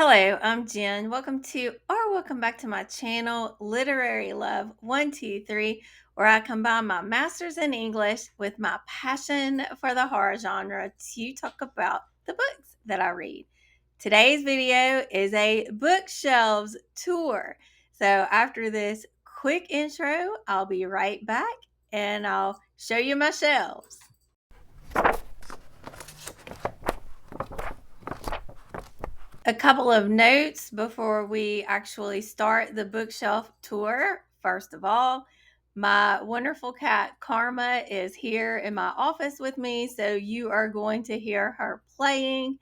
Hello, I'm Jen. Welcome back to my channel, Literary Love 123, where I combine my master's in English with my passion for the horror genre to talk about the books that I read. Today's video is a bookshelves tour. So after this quick intro, I'll be right back and I'll show you my shelves. A couple of notes before we actually start the bookshelf tour. First of all, my wonderful cat Karma is here in my office with me, so you are going to hear her playing.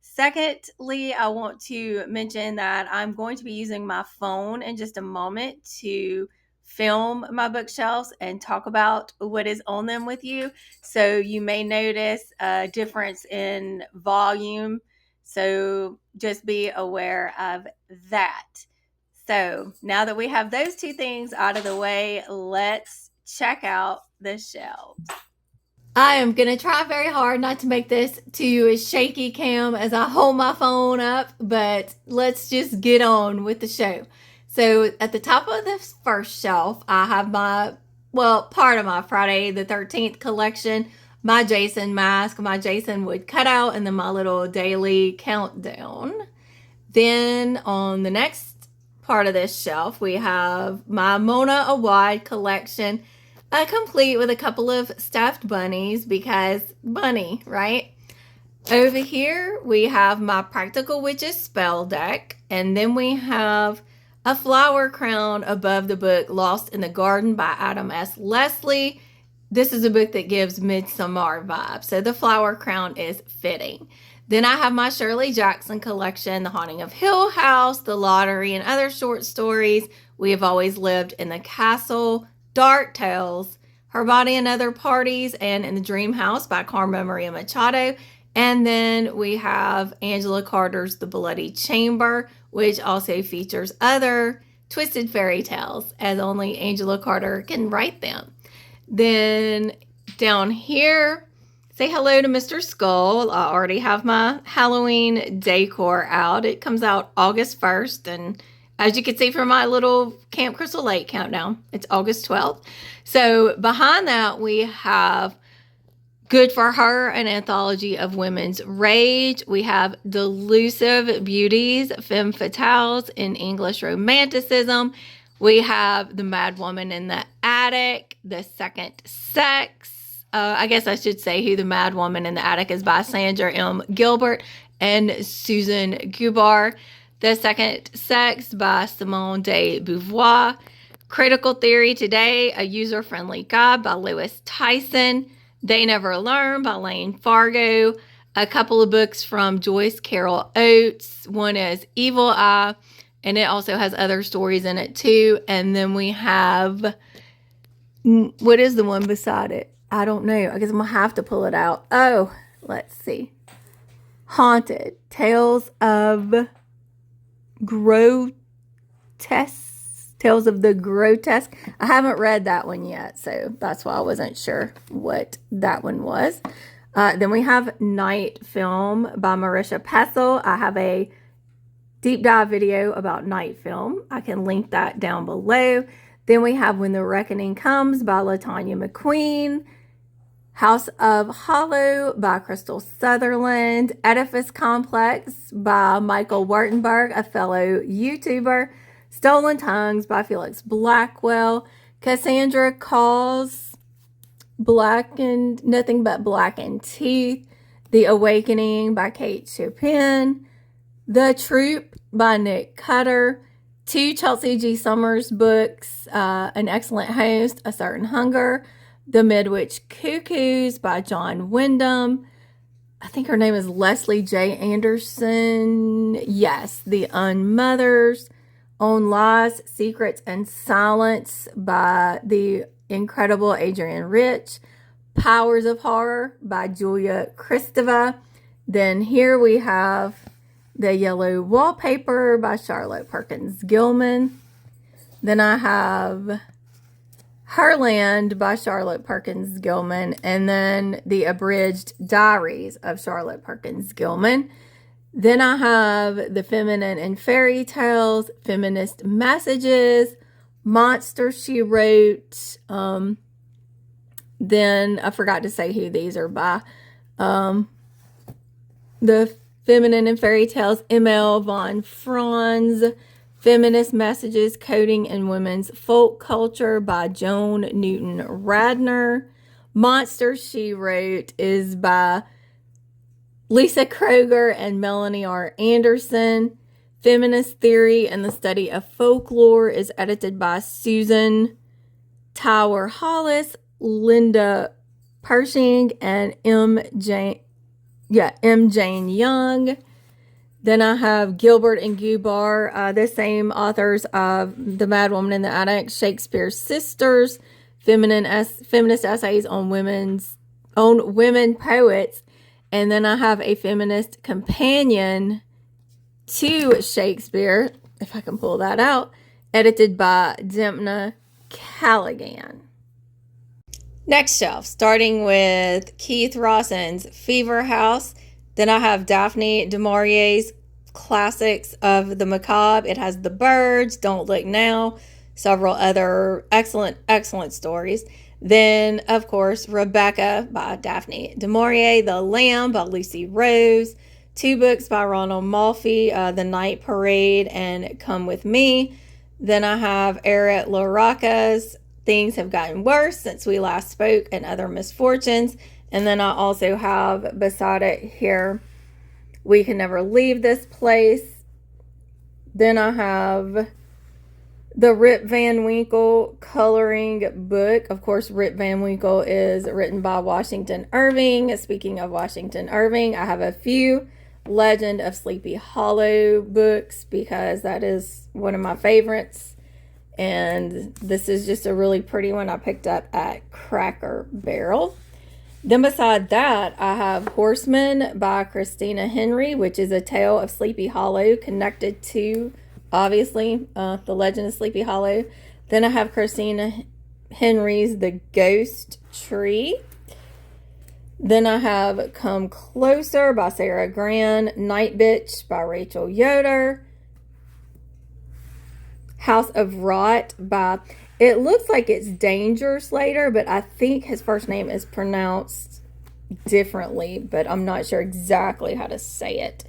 Secondly, I want to mention that I'm going to be using my phone in just a moment to film my bookshelves and talk about what is on them with you. So you may notice a difference in volume. So just be aware of that. So now that we have those two things out of the way, let's check out the shelves. I am going to try very hard not to make this to a shaky cam as I hold my phone up, but let's just get on with the show. So at the top of this first shelf, I have part of my Friday the 13th collection, my Jason mask, my Jason wood cutout, and then my little daily countdown. Then on the next part of this shelf, we have my Mona Awad collection, complete with a couple of stuffed bunnies because bunny, right? Over here, we have my Practical Witches spell deck, and then we have a flower crown above the book Lost in the Garden by Adam S. Leslie. This is a book that gives Midsommar vibes, so the flower crown is fitting. Then I have my Shirley Jackson collection, The Haunting of Hill House, The Lottery, and other short stories. We Have Always Lived in the Castle, Dark Tales, Her Body and Other Parties, and In the Dream House by Carmen Maria Machado. And then we have Angela Carter's The Bloody Chamber, which also features other twisted fairy tales, as only Angela Carter can write them. Then down here, say hello to Mr. Skull. I already have my Halloween decor out. It comes out August 1st, and as you can see from my little Camp Crystal Lake countdown, it's August 12th. So behind that, we have Good for Her, an anthology of women's rage. We have Delusive Beauties, Femme Fatales in English Romanticism. We have The Mad Woman in the Attic, The Second Sex. I guess I should say who The Mad Woman in the Attic is by Sandra M. Gilbert and Susan Gubar. The Second Sex by Simone de Beauvoir. Critical Theory Today, a user-friendly guide by Lewis Tyson. They Never Learn by Lane Fargo. A couple of books from Joyce Carol Oates. One is Evil Eye, and it also has other stories in it too. And then we have, what is the one beside it? I don't know. I guess I'm going to have to pull it out. Oh, let's see. Haunted, Tales of Grotesque. Tales of the Grotesque. I haven't read that one yet, so that's why I wasn't sure what that one was. Then we have Night Film by Marisha Pessel. I have a deep dive video about Night Film. I can link that down below. Then we have When the Reckoning Comes by LaTanya McQueen. House of Hollow by Crystal Sutherland. Edifice Complex by Michael Wartenberg, a fellow YouTuber. Stolen Tongues by Felix Blackwell. Cassandra Calls, Nothing But Blackened Teeth. The Awakening by Kate Chopin. The Troop by Nick Cutter. 2 Chelsea G. Summers books, An Excellent Host, A Certain Hunger. The Midwich Cuckoos by John Wyndham. I think her name is Leslie J. Anderson. Yes, The Unmothers. Own Lies, Secrets, and Silence by the incredible Adrienne Rich. Powers of Horror by Julia Kristeva. Then here we have The Yellow Wallpaper by Charlotte Perkins Gilman. Then I have Herland by Charlotte Perkins Gilman. And then The Abridged Diaries of Charlotte Perkins Gilman. Then I have The Feminine and Fairy Tales, Feminist Messages, Monster She Wrote. Then I forgot to say who these are by. The Feminine and Fairy Tales, M.L. von Franz. Feminist Messages, Coding in Women's Folk Culture by Joan Newton Radner. Monster She Wrote is by Lisa Kroger and Melanie R. Anderson. Feminist Theory and the Study of Folklore is edited by Susan Tower Hollis, Linda Pershing, and M. Jane Young. Then I have Gilbert and Gubar, the same authors of The Mad Woman in the Attic, Shakespeare's Sisters, feminist essays on women poets. And then I have a feminist companion to Shakespeare, if I can pull that out, edited by Dempna Callaghan. Next shelf, starting with Keith Rawson's Fever House. Then I have Daphne du Maurier's Classics of the Macabre. It has The Birds, Don't Look Now, several other excellent stories. Then, of course, Rebecca by Daphne du Maurier, The Lamb by Lucy Rose, 2 books by Ronald Malfi, The Night Parade and Come With Me. Then I have Eric LaRocca's Things Have Gotten Worse Since We Last Spoke and Other Misfortunes. And then I also have beside it here, We Can Never Leave This Place. Then I have the Rip Van Winkle coloring book. Of course, Rip Van Winkle is written by Washington Irving. Speaking of Washington Irving, I have a few Legend of Sleepy Hollow books because that is one of my favorites. And this is just a really pretty one I picked up at Cracker Barrel. Then beside that, I have Horseman by Christina Henry, which is a tale of Sleepy Hollow connected to, obviously, the Legend of Sleepy Hollow. Then I have Christina Henry's The Ghost Tree. Then I have Come Closer by Sarah Gran, Night Bitch by Rachel Yoder, House of Rot by, it looks like it's Danger Slater, but I think his first name is pronounced differently, but I'm not sure exactly how to say it.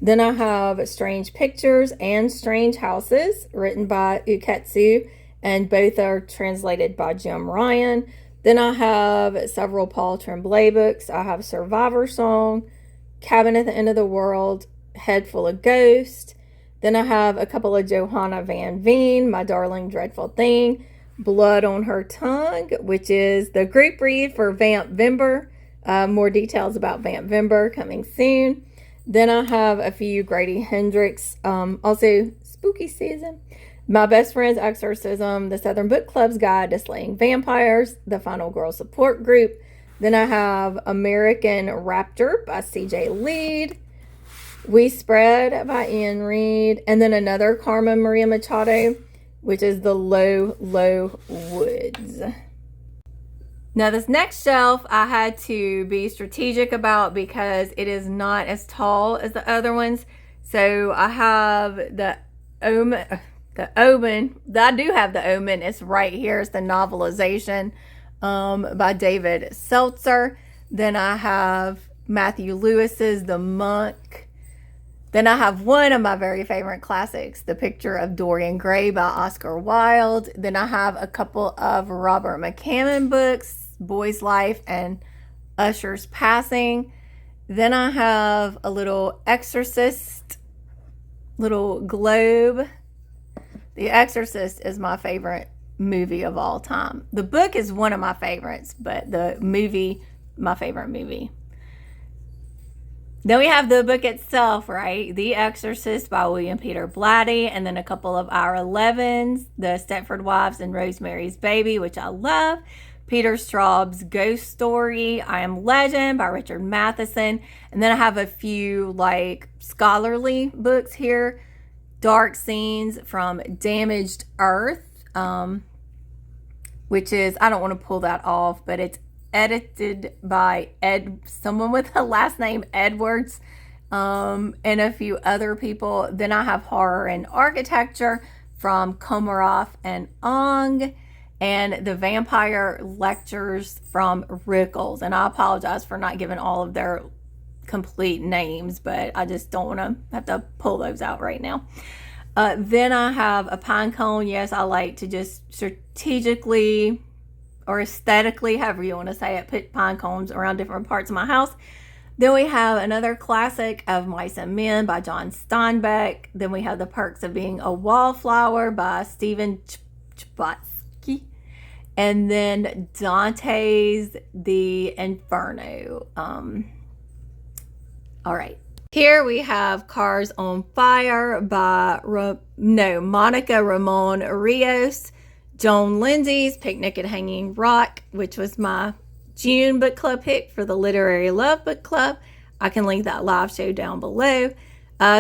Then I have Strange Pictures and Strange Houses, written by Uketsu, and both are translated by Jim Ryan. Then I have several Paul Tremblay books. I have Survivor Song, Cabin at the End of the World, Head Full of Ghosts. Then I have a couple of Johanna Van Veen, My Darling Dreadful Thing, Blood on Her Tongue, which is the group read for Vamp Vember. More details about Vamp Vember coming soon. Then I have a few Grady Hendrix, also spooky season. My Best Friend's Exorcism, The Southern Book Club's Guide to Slaying Vampires, The Final Girl Support Group. Then I have American Raptor by C.J. Lead, We Spread by Ian Reed, and then another Carmen Maria Machado, which is The Low, Low Woods. Now this next shelf I had to be strategic about because it is not as tall as the other ones. So I have the Omen. I do have the Omen. It's right here. It's the novelization by David Seltzer. Then I have Matthew Lewis's The Monk. Then I have one of my very favorite classics, The Picture of Dorian Gray by Oscar Wilde. Then I have a couple of Robert McCammon books, Boy's Life and Usher's Passing. Then I have a little Exorcist, little globe. The Exorcist is my favorite movie of all time. The book is one of my favorites, but the movie, my favorite movie. Then we have the book itself, right? The Exorcist by William Peter Blatty, and then a couple of our 11s, The Stepford Wives and Rosemary's Baby, which I love. Peter Straub's Ghost Story, I Am Legend by Richard Matheson. And then I have a few like scholarly books here. Dark Scenes from Damaged Earth, which is, I don't want to pull that off, but it's edited by someone with a last name Edwards. and a few other people. Then I have horror and architecture from Komarov and Ong, and the vampire lectures from Rickles. And I apologize for not giving all of their complete names, but I just don't want to have to pull those out right now. Then I have a pine cone. Yes, I like to just strategically or aesthetically, however you want to say it, put pine cones around different parts of my house. Then we have another classic of Mice and Men by John Steinbeck. Then we have The Perks of Being a Wallflower by Stephen Chbosky. And then Dante's The Inferno. All right. Here we have Cars on Fire by Monica Ramon Rios. Joan Lindsay's Picnic at Hanging Rock, which was my June book club pick for the Literary Love Book Club. I can link that live show down below.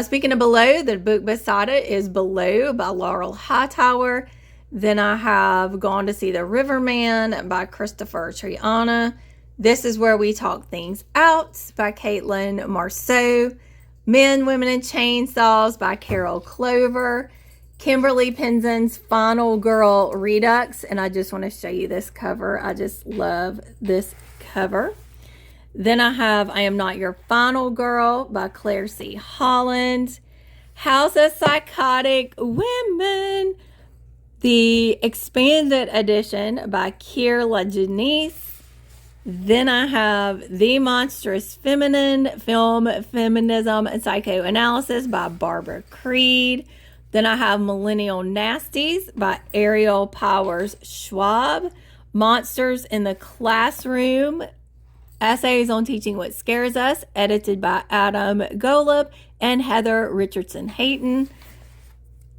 Speaking of below, the book beside it is Below by Laurel Hightower. Then I have Gone to See the Riverman by Christopher Triana. This is Where We Talk Things Out by Caitlin Marceau. Men, Women, and Chainsaws by Carol Clover. Kimberly Pinzon's Final Girl Redux, and I just want to show you this cover. I just love this cover. Then I have I Am Not Your Final Girl by Claire C. Holland. House of Psychotic Women, the expanded edition by Kier LaJanice. Then I have The Monstrous Feminine, Film, Feminism, and Psychoanalysis by Barbara Creed. Then I have Millennial Nasties by Ariel Powers Schwab. Monsters in the Classroom, Essays on Teaching What Scares Us, edited by Adam Golub and Heather Richardson Hayton.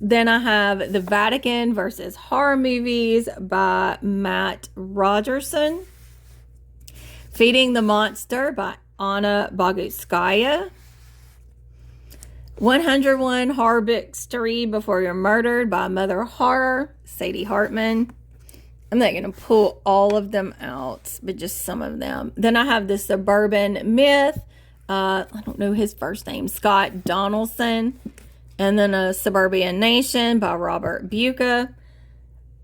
Then I have The Vatican versus Horror Movies by Matt Rogerson. Feeding the Monster by Anna Bogutskaya. 101 Horror Books to Read Before You're Murdered by Mother Horror, Sadie Hartman. I'm not going to pull all of them out, but just some of them. Then I have The Suburban Myth. I don't know his first name, Scott Donaldson. And then A Suburban Nation by Robert Buca.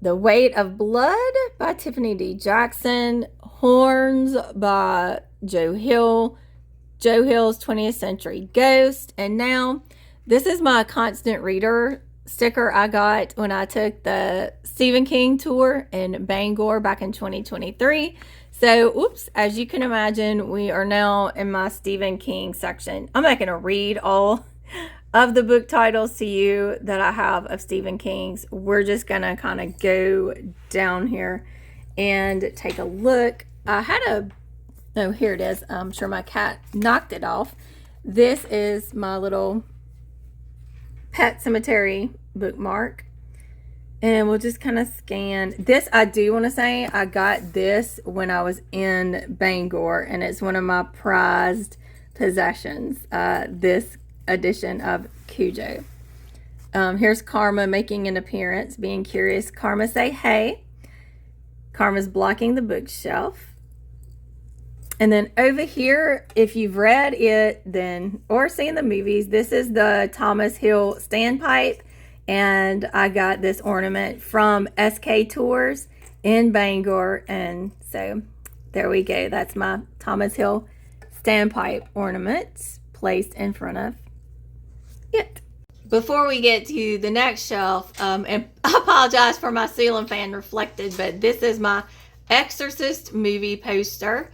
The Weight of Blood by Tiffany D. Jackson. Horns by Joe Hill. Joe Hill's 20th Century Ghost. And now, this is my constant reader sticker I got when I took the Stephen King tour in Bangor back in 2023. So, as you can imagine, we are now in my Stephen King section. I'm not going to read all of the book titles to you that I have of Stephen King's. We're just going to kind of go down here and take a look. I had oh, here it is. I'm sure my cat knocked it off. This is my little Pet Cemetery bookmark. And we'll just kind of scan. This, I do want to say, I got this when I was in Bangor. And it's one of my prized possessions. This edition of Cujo. Here's Karma making an appearance. Being curious. Karma, say hey. Karma's blocking the bookshelf. And then over here, if you've read it then or seen the movies, this is the Thomas Hill standpipe. And I got this ornament from SK Tours in Bangor. And so there we go. That's my Thomas Hill standpipe ornament placed in front of it. Before we get to the next shelf, and I apologize for my ceiling fan reflected, but this is my Exorcist movie poster.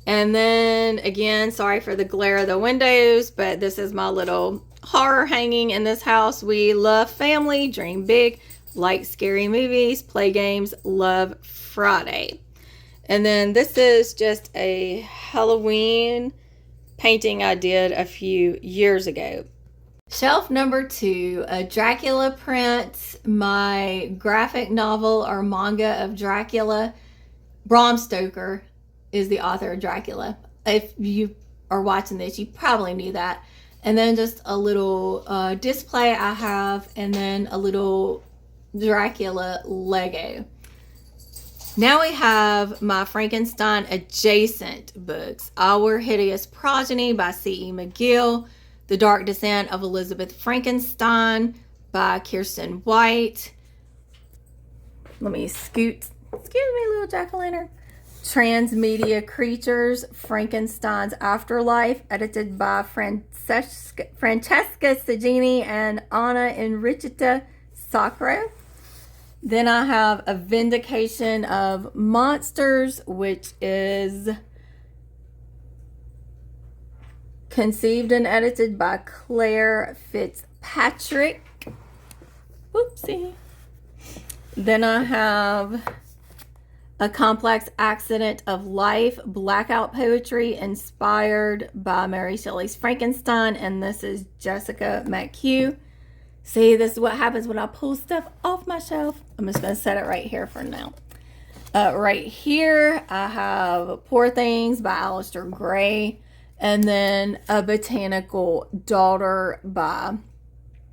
And then again, sorry for the glare of the windows, but this is my little horror hanging in this house. We love family, dream big, like scary movies, play games, love Friday. And then this is just a Halloween painting I did a few years ago. Shelf number 2, a Dracula print, my graphic novel or manga of Dracula. Bram Stoker is the author of Dracula. If you are watching this, you probably knew that. And then just a little display I have, and then a little Dracula Lego. Now we have my Frankenstein adjacent books. Our Hideous Progeny by C.E. McGill. The Dark Descent of Elizabeth Frankenstein by Kirsten White. Let me excuse me, little jack-o'-lantern. Transmedia Creatures, Frankenstein's Afterlife, edited by Francesca Sagini and Anna Enrichita Sacro. Then I have A Vindication of Monsters, which is conceived and edited by Claire Fitzpatrick. Whoopsie. Then I have A Complex Accident of Life, Blackout Poetry, inspired by Mary Shelley's Frankenstein. And this is Jessica McHugh. See, this is what happens when I pull stuff off my shelf. I'm just going to set it right here for now. Right here, I have Poor Things by Aleister Gray. And then A Botanical Daughter by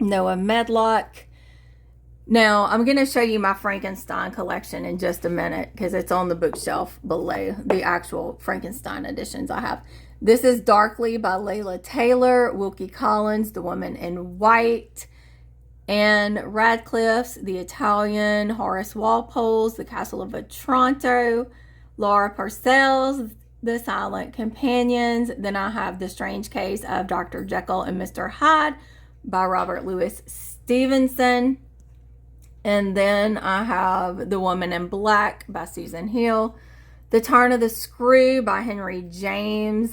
Noah Medlock. Now, I'm going to show you my Frankenstein collection in just a minute because it's on the bookshelf below the actual Frankenstein editions I have. This is Darkly by Layla Taylor, Wilkie Collins, The Woman in White, Anne Radcliffe's The Italian, Horace Walpole's The Castle of Otranto, Laura Purcell's The Silent Companions. Then I have The Strange Case of Dr. Jekyll and Mr. Hyde by Robert Louis Stevenson. And then I have The Woman in Black by Susan Hill. The Turn of the Screw by Henry James.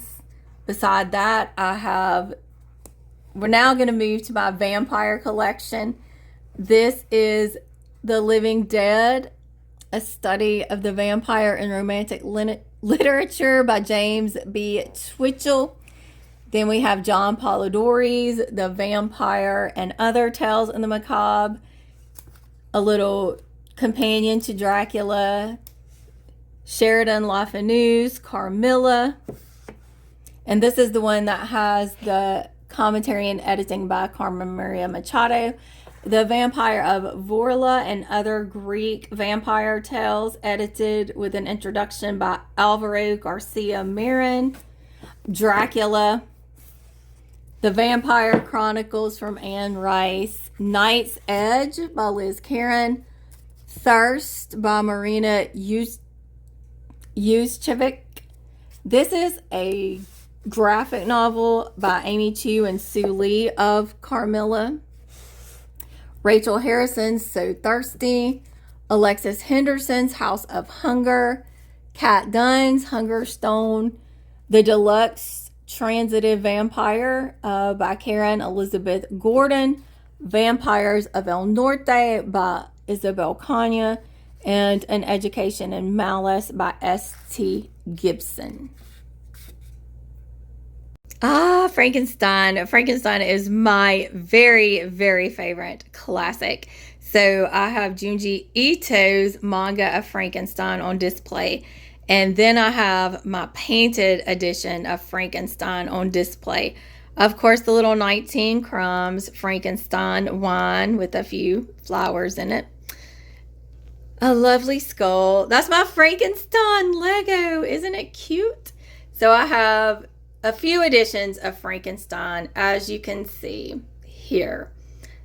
Beside that, we're now going to move to my vampire collection. This is The Living Dead, a study of the vampire in romantic literature by James B. Twitchell. Then we have John Polidori's The Vampire and Other Tales in the Macabre, a little companion to Dracula, Sheridan Le Fanu's Carmilla. And this is the one that has the commentary and editing by Carmen Maria Machado. The Vampire of Vorla and Other Greek Vampire Tales, edited with an introduction by Alvaro Garcia Marin. Dracula, The Vampire Chronicles from Anne Rice. Night's Edge by Liz Caron. Thirst by Marina Yuschevik. This is a graphic novel by Amy Chu and Sue Lee of Carmilla. Rachel Harrison's So Thirsty. Alexis Henderson's House of Hunger. Kat Dunn's Hunger Stone. The Deluxe Transitive Vampire by Karen Elizabeth Gordon. Vampires of El Norte by Isabel Kanya. And An Education in Malice by S.T. Gibson. Frankenstein. Frankenstein is my very, very favorite classic. So I have Junji Ito's manga of Frankenstein on display. And then I have my painted edition of Frankenstein on display. Of course, the little 19 Crumbs Frankenstein wine with a few flowers in it. A lovely skull. That's my Frankenstein Lego. Isn't it cute? So I have a few editions of Frankenstein, as you can see here.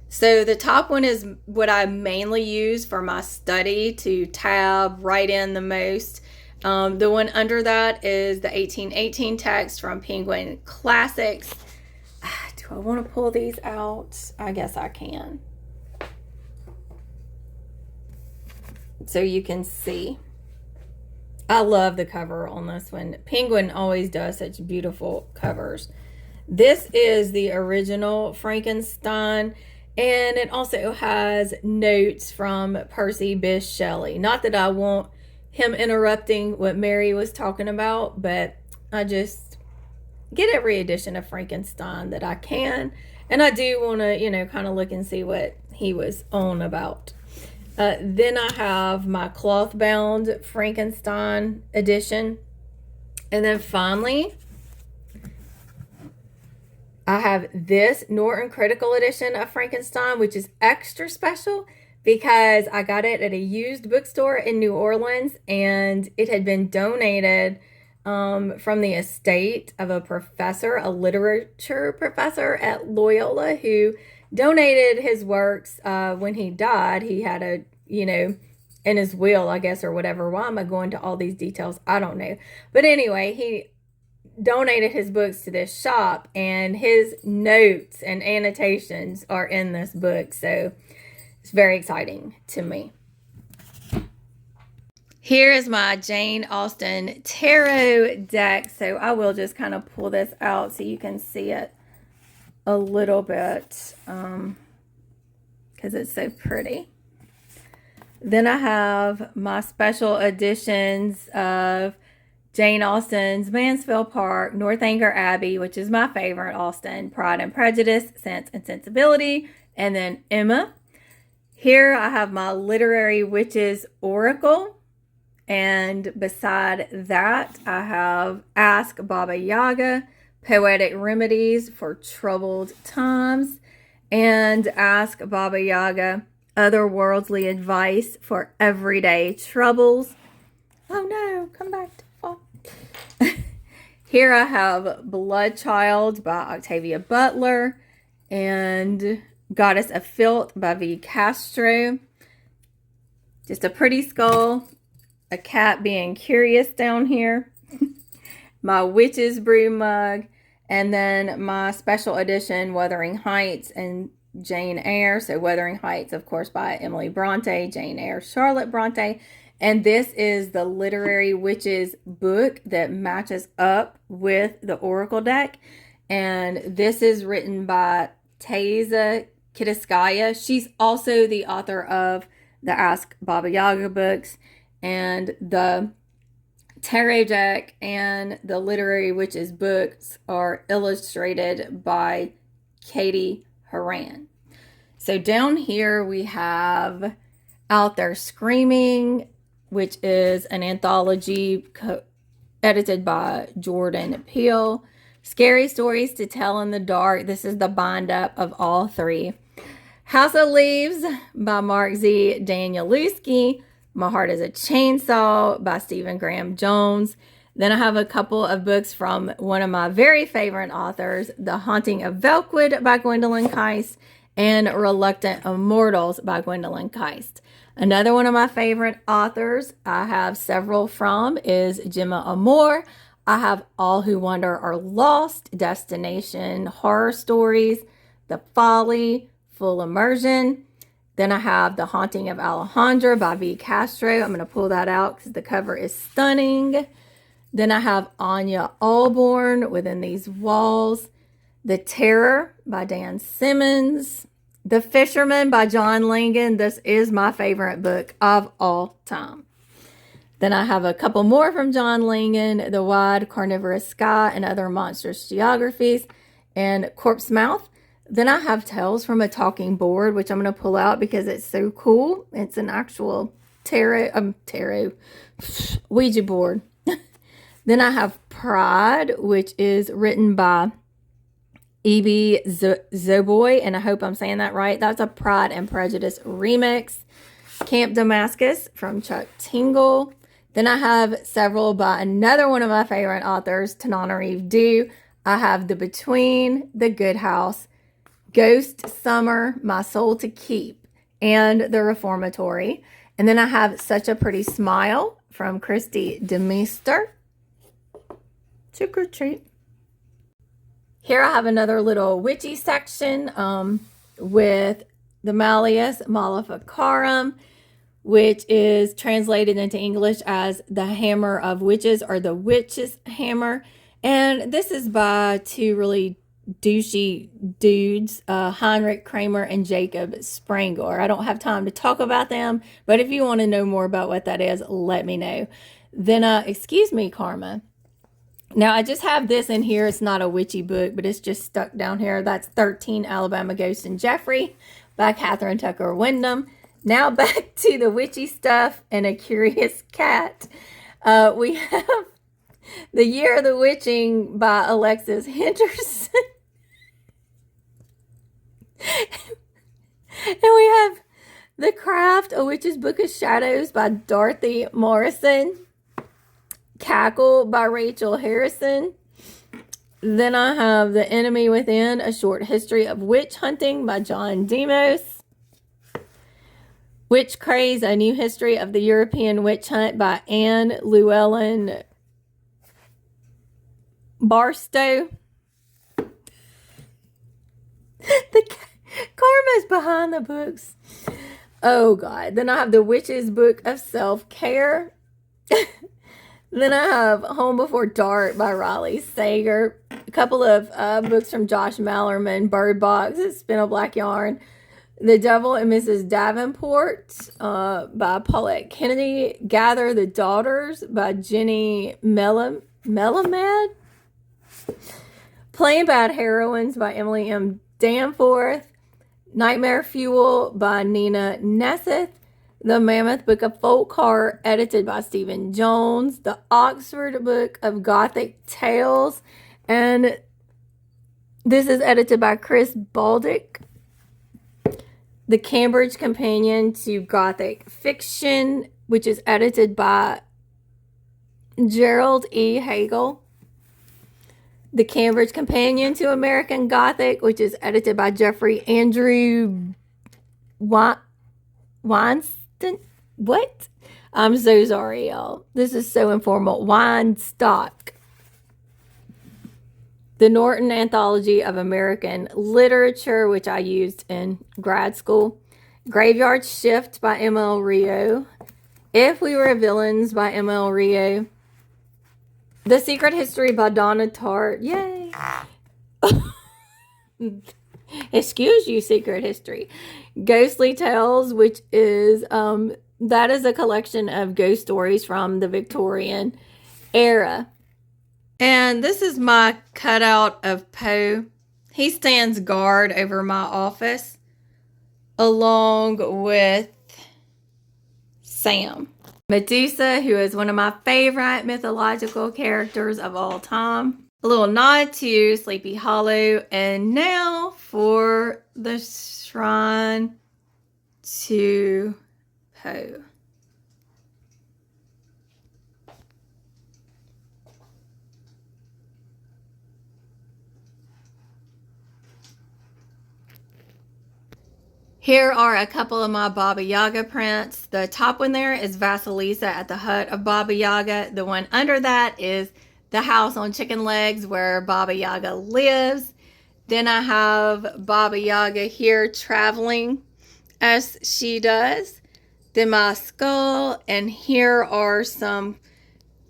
So the top one is what I mainly use for my study to write in the most. The one under that is the 1818 text from Penguin Classics. Do I want to pull these out? I guess I can. So you can see. I love the cover on this one. Penguin always does such beautiful covers. This is the original Frankenstein, and it also has notes from Percy Bysshe Shelley. Not that I want him interrupting what Mary was talking about, but I just get every edition of Frankenstein that I can. And I do want to, kind of look and see what he was on about. Then I have my cloth-bound Frankenstein edition. And then finally, I have this Norton Critical Edition of Frankenstein, which is extra special because I got it at a used bookstore in New Orleans, and it had been donated from the estate of a professor, a literature professor at Loyola, who donated his works when he died. He had a, in his will, I guess, or whatever. Why am I going to all these details? I don't know. But anyway, he donated his books to this shop, and his notes and annotations are in this book. So it's very exciting to me. Here is my Jane Austen tarot deck. So I will just kind of pull this out so you can see it a little bit because it's so pretty. Then I have my special editions of Jane Austen's Mansfield Park, Northanger Abbey, which is my favorite Austen, Pride and Prejudice, Sense and Sensibility, and then Emma. Here I have my Literary Witches Oracle, and beside that I have Ask Baba Yaga, Poetic Remedies for Troubled Times, and Ask Baba Yaga, Otherworldly Advice for Everyday Troubles. Oh no, come back to fall. Here I have Blood Child by Octavia Butler and Goddess of Filth by V. Castro. Just a pretty skull, a cat being curious down here, my Witch's Brew mug, and then my special edition Wuthering Heights and Jane Eyre. So Wuthering Heights, of course, by Emily Bronte, Jane Eyre, Charlotte Bronte. And this is the Literary Witches book that matches up with the Oracle deck. And this is written by Taiza Kitaskaya. She's also the author of the Ask Baba Yaga books. And the tarot deck and the Literary Witches books are illustrated by Katie Haran. So down here we have Out There Screaming, which is an anthology edited by Jordan Peele. Scary Stories to Tell in the Dark. This is the bind up of all three. House of Leaves by Mark Z. Danielewski. My Heart is a Chainsaw by Stephen Graham Jones. Then I have a couple of books from one of my very favorite authors, The Haunting of Velkwood by Gwendolyn Keist and Reluctant Immortals by Gwendolyn Keist. Another one of my favorite authors I have several from is Gemma Amor. I have All Who Wander Are Lost, Destination Horror Stories, The Folly, Full Immersion. Then I have The Haunting of Alejandra by V. Castro. I'm going to pull that out because the cover is stunning. Then I have Anya Allborn, Within These Walls. The Terror by Dan Simmons. The Fisherman by John Langan. This is my favorite book of all time. Then I have a couple more from John Langan. The Wide Carnivorous Sky and Other Monstrous Geographies. And Corpse Mouth. Then I have Tales from a Talking Board, which I'm going to pull out because it's so cool. It's an actual tarot, Ouija board. Then I have Pride, which is written by E.B. Zoboy, and I hope I'm saying that right. That's a Pride and Prejudice remix. Camp Damascus from Chuck Tingle. Then I have several by another one of my favorite authors, Tananarive Due. I have The Between, The Good House, Ghost Summer, My Soul to Keep, and The Reformatory. And then I have Such a Pretty Smile from Christy DeMeester. Trick or treat. Here I have another little witchy section with the Malleus Maleficarum, which is translated into English as The Hammer of Witches or The Witch's Hammer. And this is by two really douchey dudes, Heinrich Kramer and Jacob Sprangler. I don't have time to talk about them, but if you want to know more about what that is, let me know. Then, excuse me, Karma. Now, I just have this in here. It's not a witchy book, but it's just stuck down here. That's 13 Alabama Ghost and Jeffrey by Catherine Tucker Wyndham. Now back to the witchy stuff and a curious cat. We have The Year of the Witching by Alexis Henderson. And we have The Craft, A Witch's Book of Shadows by Dorothy Morrison. Cackle by Rachel Harrison. Then I have The Enemy Within, A Short History of Witch Hunting by John Demos. Witch Craze, A New History of the European Witch Hunt by Anne Llewellyn Barstow. The Karma's behind the books. Oh, God. Then I have The Witch's Book of Self-Care. Then I have Home Before Dark by Riley Sager. A couple of books from Josh Mallerman. Bird Box, Spin a Black Yarn. The Devil and Mrs. Davenport by Paulette Kennedy. Gather the Daughters by Jenny Melamed. Plain Bad Heroines by Emily M. Danforth. Nightmare Fuel by Nina Nesseth. The Mammoth Book of Folklore, edited by Stephen Jones. The Oxford Book of Gothic Tales. And this is edited by Chris Baldick. The Cambridge Companion to Gothic Fiction, which is edited by Gerald E. Hagel. The Cambridge Companion to American Gothic, which is edited by Jeffrey Andrew Weinstein. What? I'm so sorry, y'all. This is so informal. Weinstock. The Norton Anthology of American Literature, which I used in grad school. Graveyard Shift by M.L. Rio. If We Were Villains by M.L. Rio. The Secret History by Donna Tartt. Yay! Excuse you, Secret History. Ghostly Tales, which is, that is a collection of ghost stories from the Victorian era. And this is my cutout of Poe. He stands guard over my office, along with Sam. Medusa, who is one of my favorite mythological characters of all time. A little nod to Sleepy Hollow. And now for the Shrine to Poe. Here are a couple of my Baba Yaga prints. The top one there is Vasilisa at the hut of Baba Yaga. The one under that is the house on chicken legs where Baba Yaga lives. Then I have Baba Yaga here traveling as she does. Then my skull, and here are some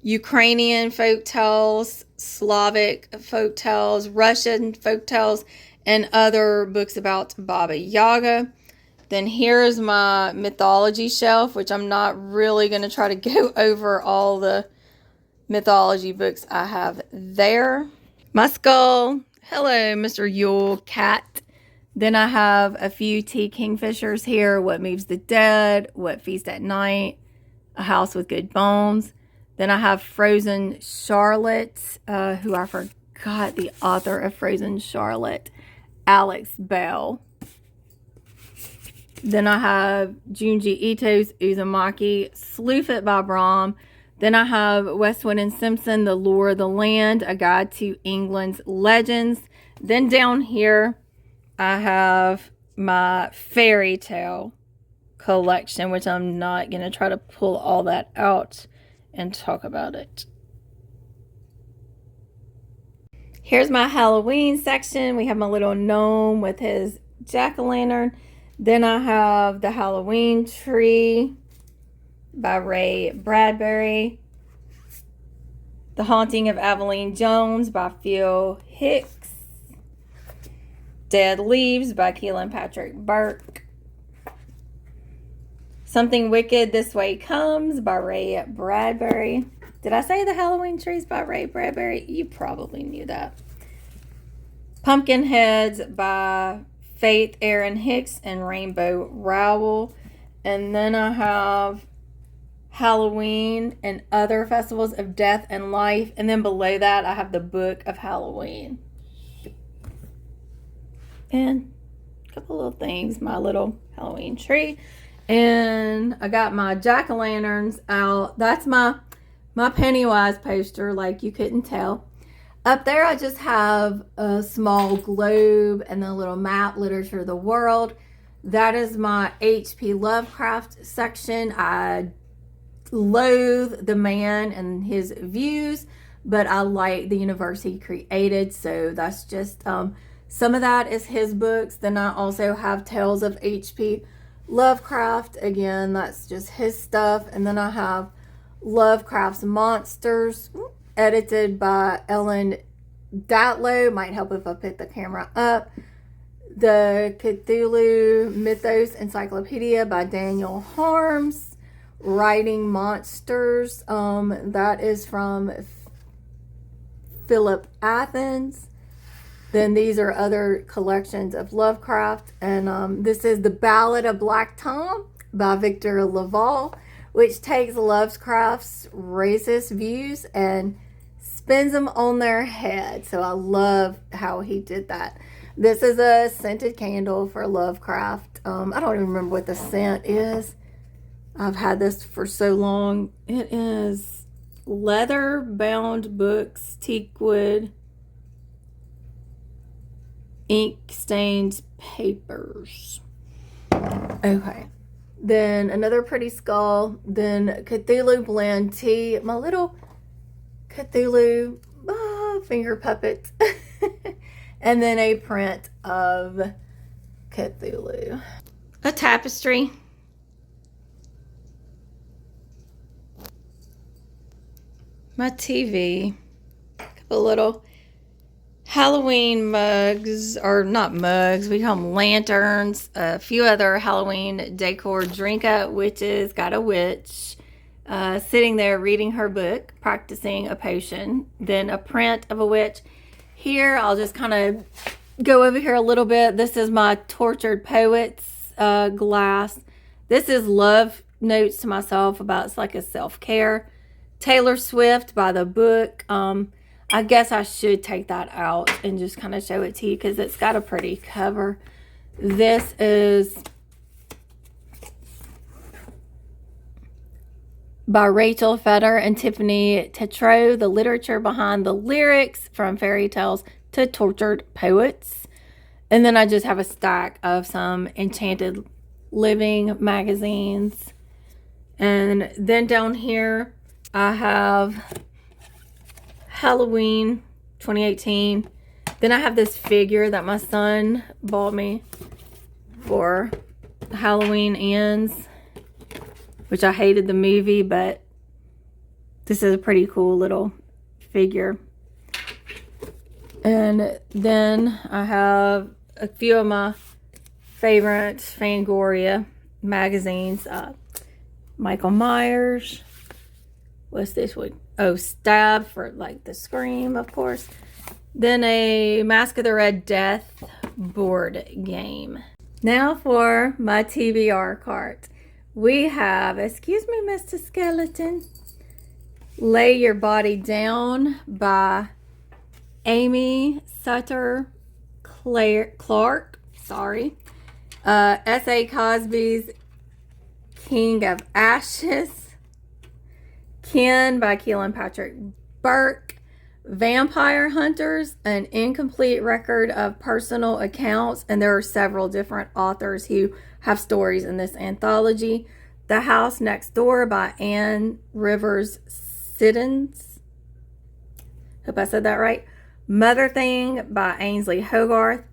Ukrainian folktales, Slavic folktales, Russian folktales, and other books about Baba Yaga. Then here's my mythology shelf, which I'm not really going to try to go over all the mythology books I have there. My skull. Hello, Mr. Yule Cat. Then I have a few T. Kingfishers here. What Moves the Dead, What Feast at Night, A House with Good Bones. Then I have Frozen Charlotte, who I forgot the author of Frozen Charlotte, Alex Bell. Then I have Junji Ito's Uzumaki, Sleuth It by Brahm. Then I have Westwood and Simpson, The Lore of the Land, A Guide to England's Legends. Then down here, I have my fairy tale collection, which I'm not going to try to pull all that out and talk about it. Here's my Halloween section. We have my little gnome with his jack-o'-lantern. Then I have The Halloween Tree by Ray Bradbury. The Haunting of Aveline Jones by Phil Hicks. Dead Leaves by Keelan Patrick Burke. Something Wicked This Way Comes by Ray Bradbury. Did I say The Halloween Trees by Ray Bradbury? You probably knew that. Pumpkinheads by Faith Aaron Hicks and Rainbow Rowell. And then I have Halloween and Other Festivals of Death and Life. And then below that, I have the Book of Halloween. And a couple of things. My little Halloween tree. And I got my jack-o'-lanterns out. That's my my Pennywise poster, like you couldn't tell. Up there, I just have a small globe and a little map, literature of the world. That is my H.P. Lovecraft section. I loathe the man and his views, but I like the universe he created. So that's just some of that is his books. Then I also have Tales of H.P. Lovecraft. Again, that's just his stuff. And then I have Lovecraft's Monsters, edited by Ellen Datlow. Might help if I put the camera up. The Cthulhu Mythos Encyclopedia by Daniel Harms. Writing Monsters, that is from Philip Athens. Then these are other collections of Lovecraft. And this is The Ballad of Black Tom by Victor Laval, which takes Lovecraft's racist views and spins them on their head. So I love how he did that. This is a scented candle for Lovecraft. I don't even remember what the scent is. I've had this for so long. It is leather bound books, teak wood, ink stained papers. Okay. Then another pretty skull. Then Cthulhu blend tea. My little Cthulhu finger puppet. And then a print of Cthulhu. A tapestry. My TV. A couple little Halloween mugs, or not mugs, we call them lanterns. A few other Halloween decor. Drinka Witches, got a witch sitting there reading her book, practicing a potion. Then a print of a witch. Here, I'll just kind of go over here a little bit. This is my Tortured Poets glass. This is love notes to myself about, it's like a self-care. Taylor Swift by the book. I guess I should take that out and just kind of show it to you because it's got a pretty cover. This is by Rachel Feder and Tiffany Tetreault, The Literature Behind the Lyrics, From Fairy Tales to Tortured Poets. And then I just have a stack of some Enchanted Living magazines. And then down here, I have Halloween 2018. Then I have this figure that my son bought me for Halloween Ends, which I hated the movie, but this is a pretty cool little figure. And then I have a few of my favorite Fangoria magazines. Michael Myers. What's this one? Oh, Stab, for like the Scream, of course. Then a Mask of the Red Death board game. Now for my TBR cart. We have, excuse me, Mr. Skeleton, Lay Your Body Down by Amy Sutter Clark. Sorry. S.A. Cosby's King of Ashes. Ken by Keelan Patrick Burke. Vampire Hunters, an incomplete record of personal accounts, and there are several different authors who have stories in this anthology. The House Next Door by Anne Rivers Siddons. Hope I said that right. Mother Thing by Ainsley Hogarth.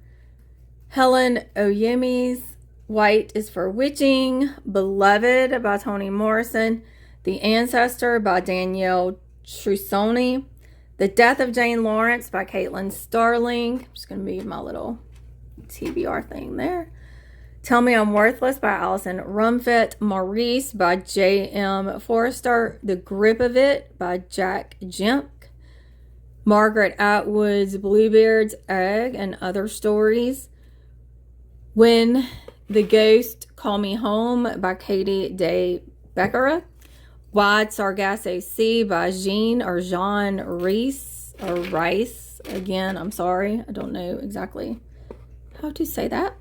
Helen Oyemi's White is for Witching. Beloved by Toni Morrison. The Ancestor by Danielle Trussoni. The Death of Jane Lawrence by Caitlin Starling. I'm just going to move my little TBR thing there. Tell Me I'm Worthless by Alison Rumfitt. Maurice by J.M. Forrester. The Grip of It by Jack Jemk. Margaret Atwood's Bluebeard's Egg and Other Stories. When the Ghost Call Me Home by Katie Day Beckera. Wide Sargasso Sea by Jean Rice. Again, I'm sorry. I don't know exactly how to say that.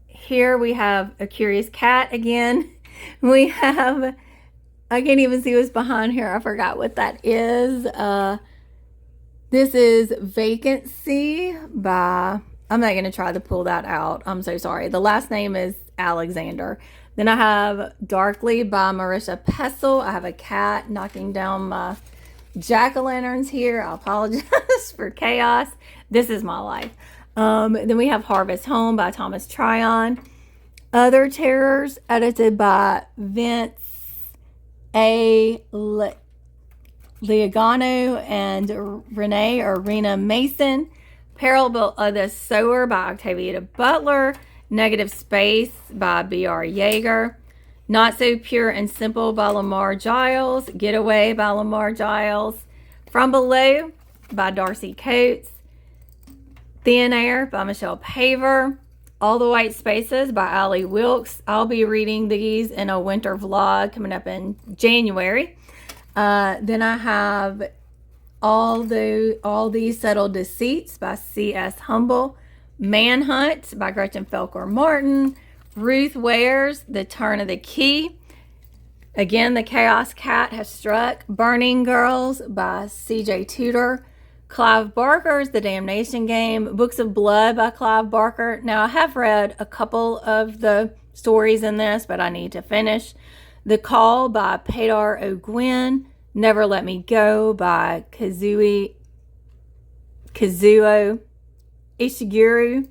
Here we have A Curious Cat again. We have I can't even see what's behind here. I forgot what that is. This is Vacancy by, I'm not going to try to pull that out. I'm so sorry. The last name is Alexander. Then I have Darkly by Marisha Pessel. I have a cat knocking down my jack-o'-lanterns here. I apologize for chaos. This is my life. Then we have Harvest Home by Thomas Tryon. Other Terrors, edited by Vince A. Liagano and Rena Mason. Parable of the Sower by Octavia Butler. Negative Space by B.R. Yeager. Not So Pure and Simple by Lamar Giles. Getaway by Lamar Giles. From Below by Darcy Coates. Thin Air by Michelle Paver. All the White Spaces by Allie Wilkes. I'll be reading these in a winter vlog coming up in January. Then I have All These Subtle Deceits by C.S. Humble. Manhunt by Gretchen Felker Martin. Ruth Ware's The Turn of the Key. Again, The Chaos Cat Has Struck. Burning Girls by C.J. Tudor. Clive Barker's The Damnation Game. Books of Blood by Clive Barker. Now, I have read a couple of the stories in this, but I need to finish. The Call by Pedar O'Gwen. Never Let Me Go by Kazuo Ishiguro.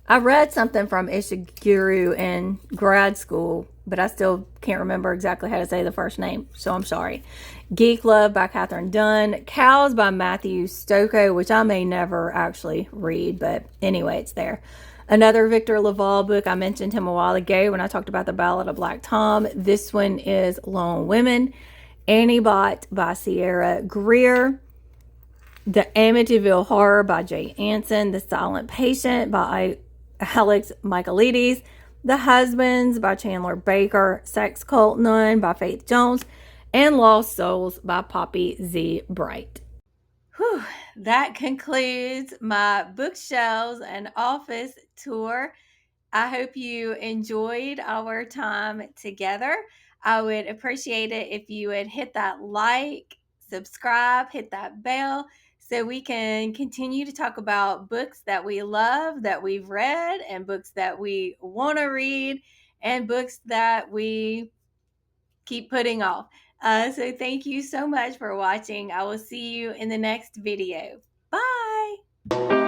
I read something from Ishiguro in grad school, but I still can't remember exactly how to say the first name, so I'm sorry. Geek Love by Catherine Dunn. Cows by Matthew Stocco, which I may never actually read, but anyway, it's there. Another Victor LaValle book. I mentioned him a while ago when I talked about the Ballad of Black Tom. This one is Lone Women. Annie Bot by Sierra Greer. The Amityville Horror by Jay Anson. The Silent Patient by Alex Michaelides. The Husbands by Chandler Baker. Sex Cult Nun by Faith Jones. And Lost Souls by Poppy Z. Bright. Whew, that concludes my bookshelves and office tour. I hope you enjoyed our time together. I would appreciate it if you would hit that like, subscribe, hit that bell so we can continue to talk about books that we love, that we've read, and books that we want to read, and books that we keep putting off. So thank you so much for watching. I will see you in the next video. Bye.